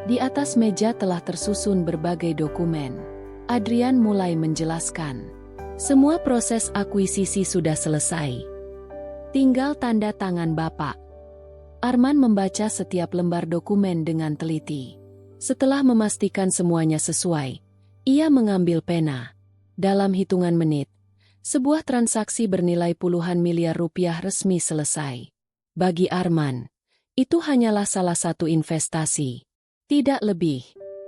[SPEAKER 2] Di atas meja telah tersusun berbagai dokumen. Adrian mulai menjelaskan. Semua proses akuisisi sudah selesai. Tinggal tanda tangan Bapak. Arman membaca setiap lembar dokumen dengan teliti. Setelah memastikan semuanya sesuai, ia mengambil pena. Dalam hitungan menit, sebuah transaksi bernilai puluhan miliar rupiah resmi selesai. Bagi Arman, itu hanyalah salah satu investasi. Tidak lebih.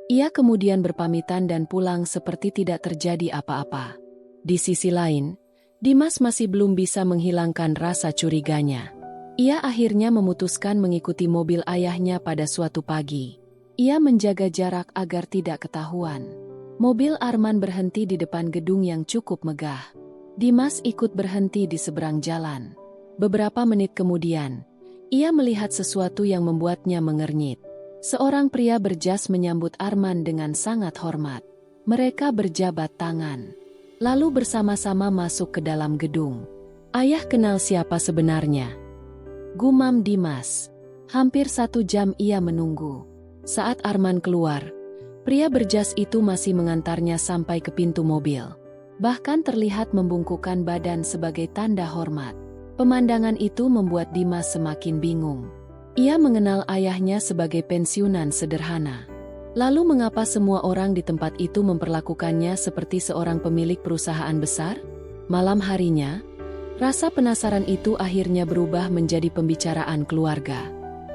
[SPEAKER 2] Ia kemudian berpamitan dan pulang seperti tidak terjadi apa-apa. Di sisi lain, Dimas masih belum bisa menghilangkan rasa curiganya. Ia akhirnya memutuskan mengikuti mobil ayahnya pada suatu pagi. Ia menjaga jarak agar tidak ketahuan. Mobil Arman berhenti di depan gedung yang cukup megah. Dimas ikut berhenti di seberang jalan. Beberapa menit kemudian, ia melihat sesuatu yang membuatnya mengernyit. Seorang pria berjas menyambut Arman dengan sangat hormat. Mereka berjabat tangan, lalu bersama-sama masuk ke dalam gedung. Ayah kenal siapa sebenarnya? Gumam Dimas. Hampir 1 jam ia menunggu. Saat Arman keluar, pria berjas itu masih mengantarnya sampai ke pintu mobil. Bahkan terlihat membungkukkan badan sebagai tanda hormat. Pemandangan itu membuat Dimas semakin bingung. Ia mengenal ayahnya sebagai pensiunan sederhana. Lalu mengapa semua orang di tempat itu memperlakukannya seperti seorang pemilik perusahaan besar? Malam harinya, rasa penasaran itu akhirnya berubah menjadi pembicaraan keluarga.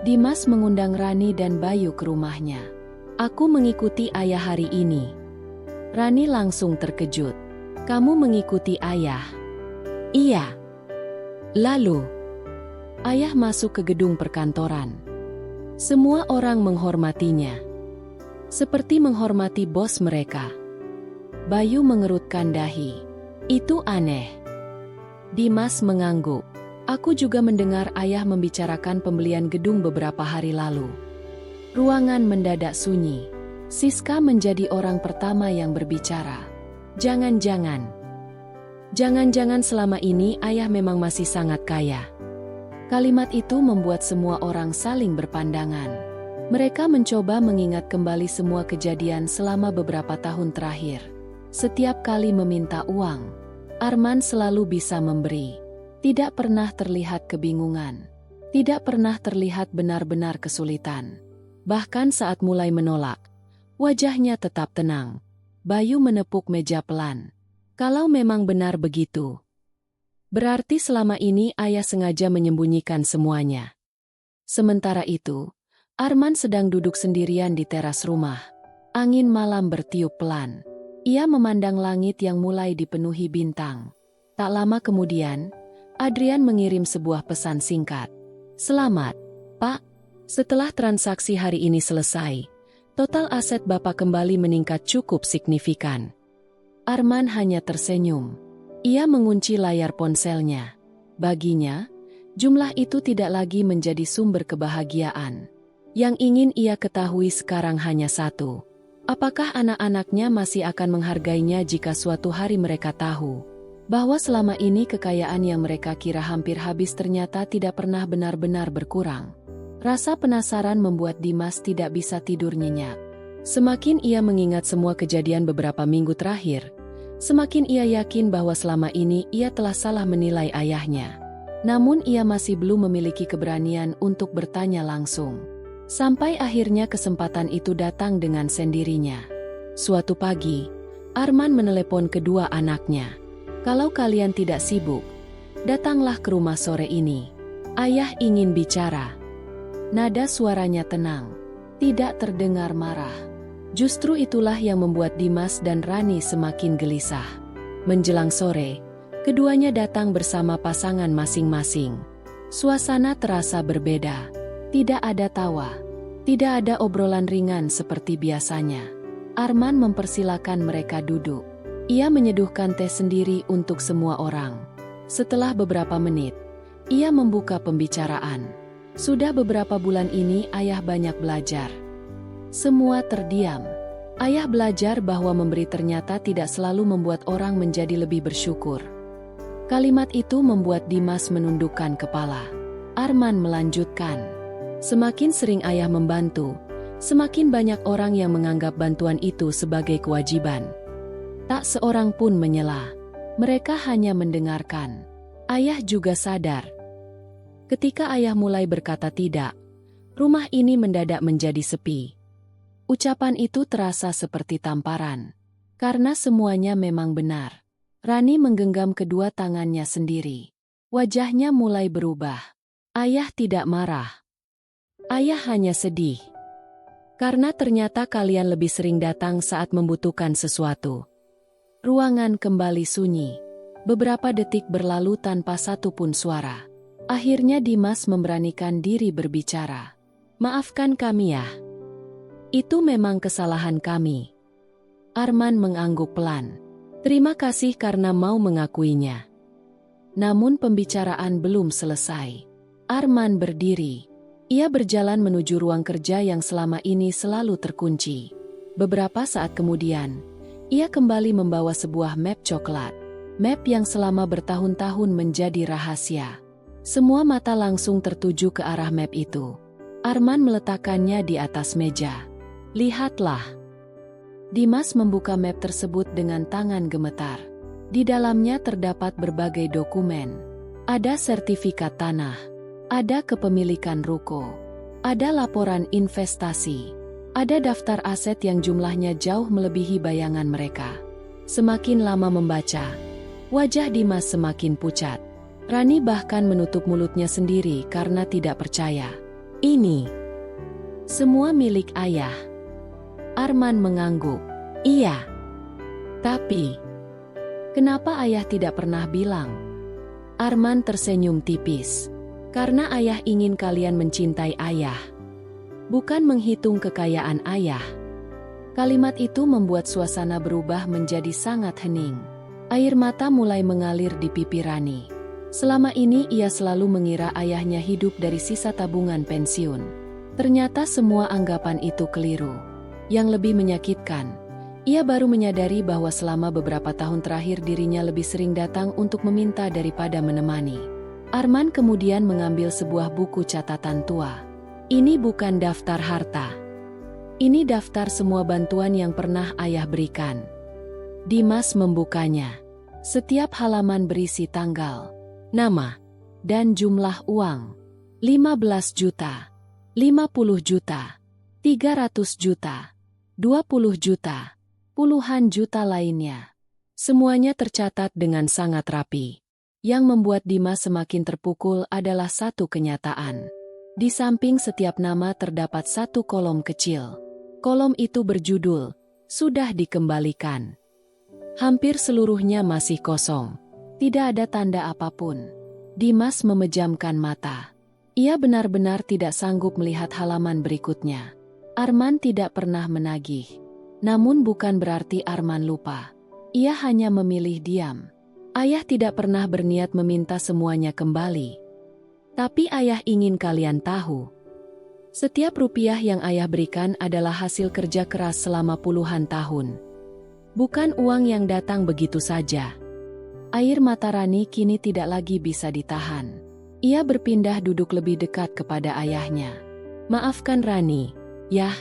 [SPEAKER 2] Dimas mengundang Rani dan Bayu ke rumahnya. "Aku mengikuti ayah hari ini." Rani langsung terkejut. "Kamu mengikuti ayah?" "Iya." Lalu, ayah masuk ke gedung perkantoran. Semua orang menghormatinya, seperti menghormati bos mereka. Bayu mengerutkan dahi. "Itu aneh." Dimas mengangguk. "Aku juga mendengar ayah membicarakan pembelian gedung beberapa hari lalu." Ruangan mendadak sunyi. Siska menjadi orang pertama yang berbicara. Jangan-jangan selama ini ayah memang masih sangat kaya." Kalimat itu membuat semua orang saling berpandangan. Mereka mencoba mengingat kembali semua kejadian selama beberapa tahun terakhir. Setiap kali meminta uang, Arman selalu bisa memberi. Tidak pernah terlihat kebingungan. Tidak pernah terlihat benar-benar kesulitan. Bahkan saat mulai menolak, wajahnya tetap tenang. Bayu menepuk meja pelan. "Kalau memang benar begitu, berarti selama ini ayah sengaja menyembunyikan semuanya." Sementara itu, Arman sedang duduk sendirian di teras rumah. Angin malam bertiup pelan. Ia memandang langit yang mulai dipenuhi bintang. Tak lama kemudian, Adrian mengirim sebuah pesan singkat. "Selamat, Pak. Setelah transaksi hari ini selesai, total aset Bapak kembali meningkat cukup signifikan." Arman hanya tersenyum. Ia mengunci layar ponselnya. Baginya, jumlah itu tidak lagi menjadi sumber kebahagiaan. Yang ingin ia ketahui sekarang hanya satu. Apakah anak-anaknya masih akan menghargainya jika suatu hari mereka tahu bahwa selama ini kekayaan yang mereka kira hampir habis ternyata tidak pernah benar-benar berkurang? Rasa penasaran membuat Dimas tidak bisa tidur nyenyak. Semakin ia mengingat semua kejadian beberapa minggu terakhir, semakin ia yakin bahwa selama ini ia telah salah menilai ayahnya. Namun ia masih belum memiliki keberanian untuk bertanya langsung. Sampai akhirnya kesempatan itu datang dengan sendirinya. Suatu pagi, Arman menelepon kedua anaknya. "Kalau kalian tidak sibuk, datanglah ke rumah sore ini. Ayah ingin bicara." Nada suaranya tenang, tidak terdengar marah. Justru itulah yang membuat Dimas dan Rani semakin gelisah. Menjelang sore, keduanya datang bersama pasangan masing-masing. Suasana terasa berbeda. Tidak ada tawa, tidak ada obrolan ringan seperti biasanya. Arman mempersilakan mereka duduk. Ia menyeduhkan teh sendiri untuk semua orang. Setelah beberapa menit, ia membuka pembicaraan. "Sudah beberapa bulan ini ayah banyak belajar." Semua terdiam. Ayah belajar bahwa memberi ternyata tidak selalu membuat orang menjadi lebih bersyukur. Kalimat itu membuat Dimas menundukkan kepala. Arman melanjutkan. "Semakin sering ayah membantu, semakin banyak orang yang menganggap bantuan itu sebagai kewajiban. Tak seorang pun menyela. Mereka hanya mendengarkan. Ayah juga sadar. Ketika ayah mulai berkata tidak, rumah ini mendadak menjadi sepi. Ucapan itu terasa seperti tamparan. Karena semuanya memang benar. Rani menggenggam kedua tangannya sendiri. Wajahnya mulai berubah. Ayah tidak marah. Ayah hanya sedih. Karena ternyata kalian lebih sering datang saat membutuhkan sesuatu. Ruangan kembali sunyi. Beberapa detik berlalu tanpa satupun suara. Akhirnya Dimas memberanikan diri berbicara. Maafkan kami ya. Itu memang kesalahan kami. Arman mengangguk pelan. Terima kasih karena mau mengakuinya. Namun pembicaraan belum selesai. Arman berdiri. Ia berjalan menuju ruang kerja yang selama ini selalu terkunci. Beberapa saat kemudian, ia kembali membawa sebuah map coklat. Map yang selama bertahun-tahun menjadi rahasia. Semua mata langsung tertuju ke arah map itu. Arman meletakkannya di atas meja. Lihatlah. Dimas membuka map tersebut dengan tangan gemetar. Di dalamnya terdapat berbagai dokumen. Ada sertifikat tanah. Ada kepemilikan ruko. Ada laporan investasi. Ada daftar aset yang jumlahnya jauh melebihi bayangan mereka. Semakin lama membaca, wajah Dimas semakin pucat. Rani bahkan menutup mulutnya sendiri karena tidak percaya. Ini semua milik ayah. Arman mengangguk. Iya. Tapi, kenapa ayah tidak pernah bilang? Arman tersenyum tipis. Karena ayah ingin kalian mencintai ayah. Bukan menghitung kekayaan ayah. Kalimat itu membuat suasana berubah menjadi sangat hening. Air mata mulai mengalir di pipi Rani. Selama ini ia selalu mengira ayahnya hidup dari sisa tabungan pensiun. Ternyata semua anggapan itu keliru. Yang lebih menyakitkan, ia baru menyadari bahwa selama beberapa tahun terakhir dirinya lebih sering datang untuk meminta daripada menemani. Arman kemudian mengambil sebuah buku catatan tua. Ini bukan daftar harta. Ini daftar semua bantuan yang pernah ayah berikan. Dimas membukanya. Setiap halaman berisi tanggal, nama, dan jumlah uang. 15 juta, 50 juta, 300 juta. 20 juta, puluhan juta lainnya. Semuanya tercatat dengan sangat rapi. Yang membuat Dimas semakin terpukul adalah satu kenyataan. Di samping setiap nama terdapat satu kolom kecil. Kolom itu berjudul, sudah dikembalikan. Hampir seluruhnya masih kosong. Tidak ada tanda apapun. Dimas memejamkan mata. Ia benar-benar tidak sanggup melihat halaman berikutnya. Arman tidak pernah menagih. Namun bukan berarti Arman lupa. Ia hanya memilih diam. Ayah tidak pernah berniat meminta semuanya kembali. Tapi ayah ingin kalian tahu. Setiap rupiah yang ayah berikan adalah hasil kerja keras selama puluhan tahun. Bukan uang yang datang begitu saja. Air mata Rani kini tidak lagi bisa ditahan. Ia berpindah duduk lebih dekat kepada ayahnya. Maafkan Rani. Yah,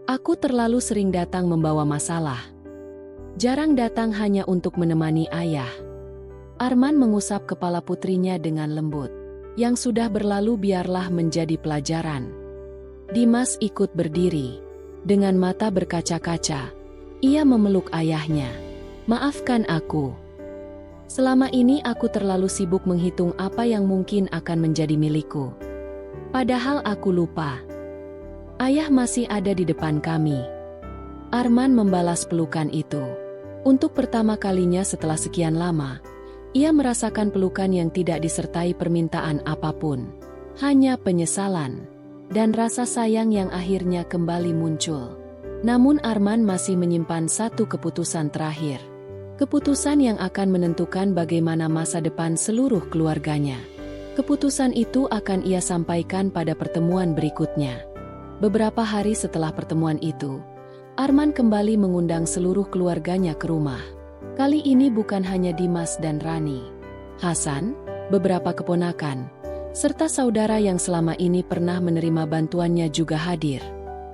[SPEAKER 2] aku terlalu sering datang membawa masalah. Jarang datang hanya untuk menemani ayah. Arman mengusap kepala putrinya dengan lembut. Yang sudah berlalu biarlah menjadi pelajaran. Dimas ikut berdiri. Dengan mata berkaca-kaca, ia memeluk ayahnya. Maafkan aku. Selama ini aku terlalu sibuk menghitung apa yang mungkin akan menjadi milikku. Padahal aku lupa. Ayah masih ada di depan kami. Arman membalas pelukan itu. Untuk pertama kalinya setelah sekian lama, ia merasakan pelukan yang tidak disertai permintaan apapun. Hanya penyesalan dan rasa sayang yang akhirnya kembali muncul. Namun Arman masih menyimpan satu keputusan terakhir. Keputusan yang akan menentukan bagaimana masa depan seluruh keluarganya. Keputusan itu akan ia sampaikan pada pertemuan berikutnya. Beberapa hari setelah pertemuan itu, Arman kembali mengundang seluruh keluarganya ke rumah. Kali ini bukan hanya Dimas dan Rani. Hasan, beberapa keponakan, serta saudara yang selama ini pernah menerima bantuannya juga hadir.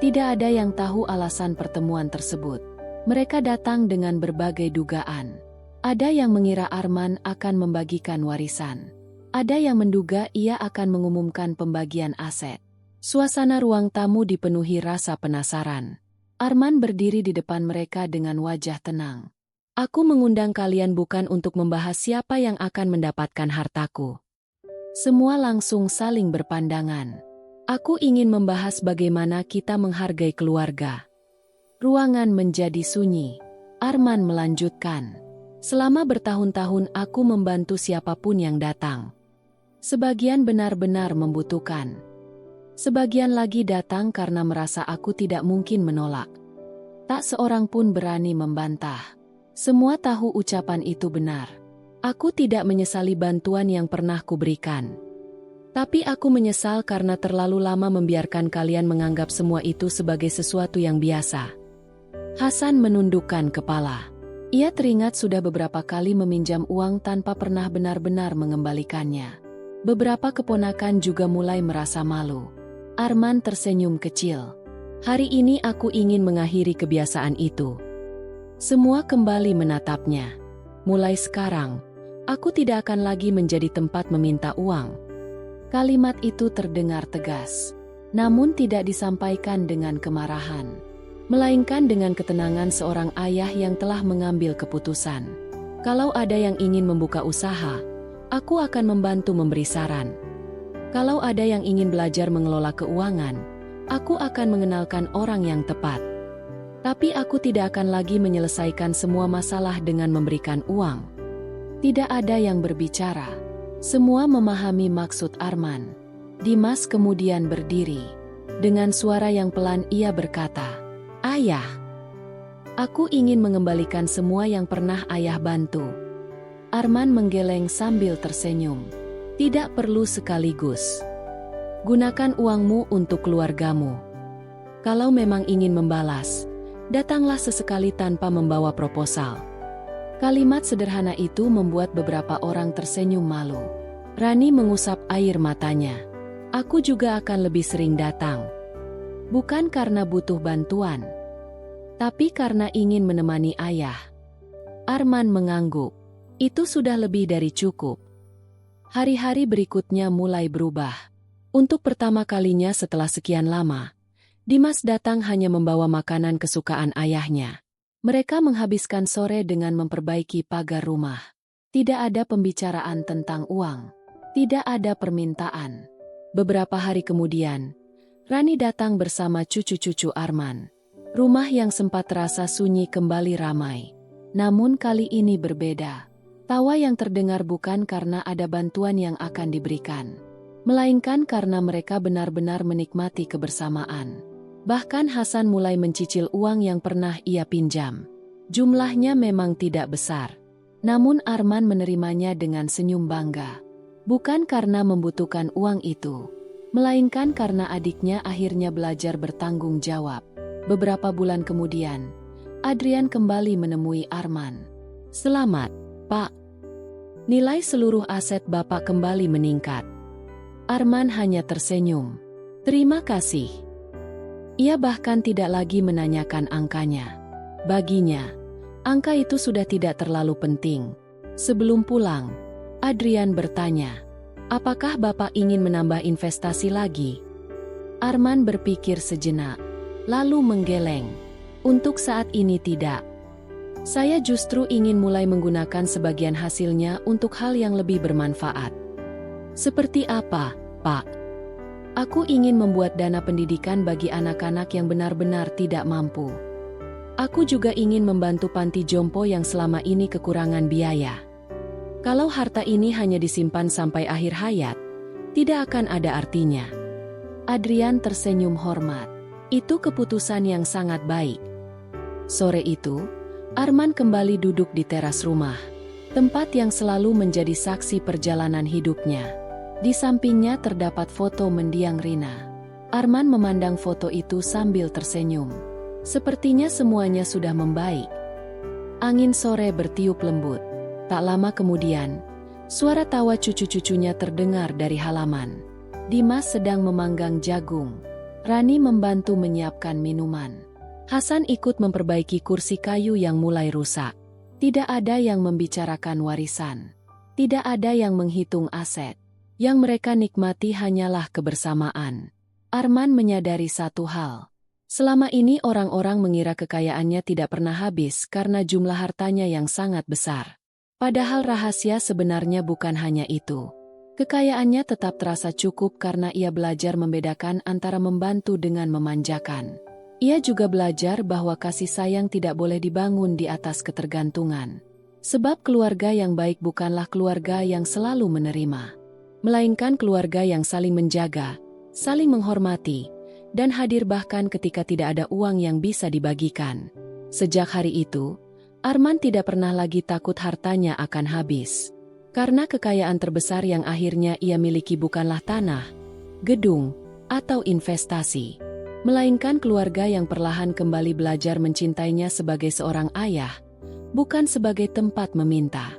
[SPEAKER 2] Tidak ada yang tahu alasan pertemuan tersebut. Mereka datang dengan berbagai dugaan. Ada yang mengira Arman akan membagikan warisan. Ada yang menduga ia akan mengumumkan pembagian aset. Suasana ruang tamu dipenuhi rasa penasaran. Arman berdiri di depan mereka dengan wajah tenang. Aku mengundang kalian bukan untuk membahas siapa yang akan mendapatkan hartaku. Semua langsung saling berpandangan. Aku ingin membahas bagaimana kita menghargai keluarga. Ruangan menjadi sunyi. Arman melanjutkan. Selama bertahun-tahun aku membantu siapapun yang datang. Sebagian benar-benar membutuhkan. Sebagian lagi datang karena merasa aku tidak mungkin menolak. Tak seorang pun berani membantah. Semua tahu ucapan itu benar. Aku tidak menyesali bantuan yang pernah kuberikan. Tapi aku menyesal karena terlalu lama membiarkan kalian menganggap semua itu sebagai sesuatu yang biasa. Hasan menundukkan kepala. Ia teringat sudah beberapa kali meminjam uang tanpa pernah benar-benar mengembalikannya. Beberapa keponakan juga mulai merasa malu. Arman tersenyum kecil. Hari ini aku ingin mengakhiri kebiasaan itu. Semua kembali menatapnya. Mulai sekarang, aku tidak akan lagi menjadi tempat meminta uang. Kalimat itu terdengar tegas, namun tidak disampaikan dengan kemarahan, melainkan dengan ketenangan seorang ayah yang telah mengambil keputusan. Kalau ada yang ingin membuka usaha, aku akan membantu memberi saran. Kalau ada yang ingin belajar mengelola keuangan, aku akan mengenalkan orang yang tepat. Tapi aku tidak akan lagi menyelesaikan semua masalah dengan memberikan uang. Tidak ada yang berbicara. Semua memahami maksud Arman. Dimas kemudian berdiri. Dengan suara yang pelan ia berkata, "Ayah, aku ingin mengembalikan semua yang pernah ayah bantu." Arman menggeleng sambil tersenyum. "Tidak perlu sekaligus. Gunakan uangmu untuk keluargamu. Kalau memang ingin membalas, datanglah sesekali tanpa membawa proposal." Kalimat sederhana itu membuat beberapa orang tersenyum malu. Rani mengusap air matanya. "Aku juga akan lebih sering datang. Bukan karena butuh bantuan, tapi karena ingin menemani ayah." Arman mengangguk. Itu sudah lebih dari cukup. Hari-hari berikutnya mulai berubah. Untuk pertama kalinya setelah sekian lama, Dimas datang hanya membawa makanan kesukaan ayahnya. Mereka menghabiskan sore dengan memperbaiki pagar rumah. Tidak ada pembicaraan tentang uang. Tidak ada permintaan. Beberapa hari kemudian, Rani datang bersama cucu-cucu Arman. Rumah yang sempat terasa sunyi kembali ramai. Namun kali ini berbeda. Tawa yang terdengar bukan karena ada bantuan yang akan diberikan, melainkan karena mereka benar-benar menikmati kebersamaan. Bahkan Hasan mulai mencicil uang yang pernah ia pinjam. Jumlahnya memang tidak besar, namun Arman menerimanya dengan senyum bangga. Bukan karena membutuhkan uang itu, melainkan karena adiknya akhirnya belajar bertanggung jawab. Beberapa bulan kemudian, Adrian kembali menemui Arman. "Selamat, Pak. Nilai seluruh aset Bapak kembali meningkat." Arman hanya tersenyum. "Terima kasih." Ia bahkan tidak lagi menanyakan angkanya. Baginya, angka itu sudah tidak terlalu penting. Sebelum pulang, Adrian bertanya, "Apakah Bapak ingin menambah investasi lagi?" Arman berpikir sejenak, lalu menggeleng. "Untuk saat ini tidak. Saya justru ingin mulai menggunakan sebagian hasilnya untuk hal yang lebih bermanfaat." "Seperti apa, Pak?" "Aku ingin membuat dana pendidikan bagi anak-anak yang benar-benar tidak mampu. Aku juga ingin membantu panti jompo yang selama ini kekurangan biaya. Kalau harta ini hanya disimpan sampai akhir hayat, tidak akan ada artinya." Adrian tersenyum hormat. "Itu keputusan yang sangat baik." Sore itu, Arman kembali duduk di teras rumah, tempat yang selalu menjadi saksi perjalanan hidupnya. Di sampingnya terdapat foto mendiang Rina. Arman memandang foto itu sambil tersenyum. Sepertinya semuanya sudah membaik. Angin sore bertiup lembut. Tak lama kemudian, suara tawa cucu-cucunya terdengar dari halaman. Dimas sedang memanggang jagung. Rani membantu menyiapkan minuman. Hasan ikut memperbaiki kursi kayu yang mulai rusak. Tidak ada yang membicarakan warisan. Tidak ada yang menghitung aset. Yang mereka nikmati hanyalah kebersamaan. Arman menyadari satu hal. Selama ini orang-orang mengira kekayaannya tidak pernah habis karena jumlah hartanya yang sangat besar. Padahal rahasia sebenarnya bukan hanya itu. Kekayaannya tetap terasa cukup karena ia belajar membedakan antara membantu dengan memanjakan. Ia juga belajar bahwa kasih sayang tidak boleh dibangun di atas ketergantungan. Sebab keluarga yang baik bukanlah keluarga yang selalu menerima, melainkan keluarga yang saling menjaga, saling menghormati, dan hadir bahkan ketika tidak ada uang yang bisa dibagikan. Sejak hari itu, Arman tidak pernah lagi takut hartanya akan habis. Karena kekayaan terbesar yang akhirnya ia miliki bukanlah tanah, gedung, atau investasi, melainkan keluarga yang perlahan kembali belajar mencintainya sebagai seorang ayah, bukan sebagai tempat meminta.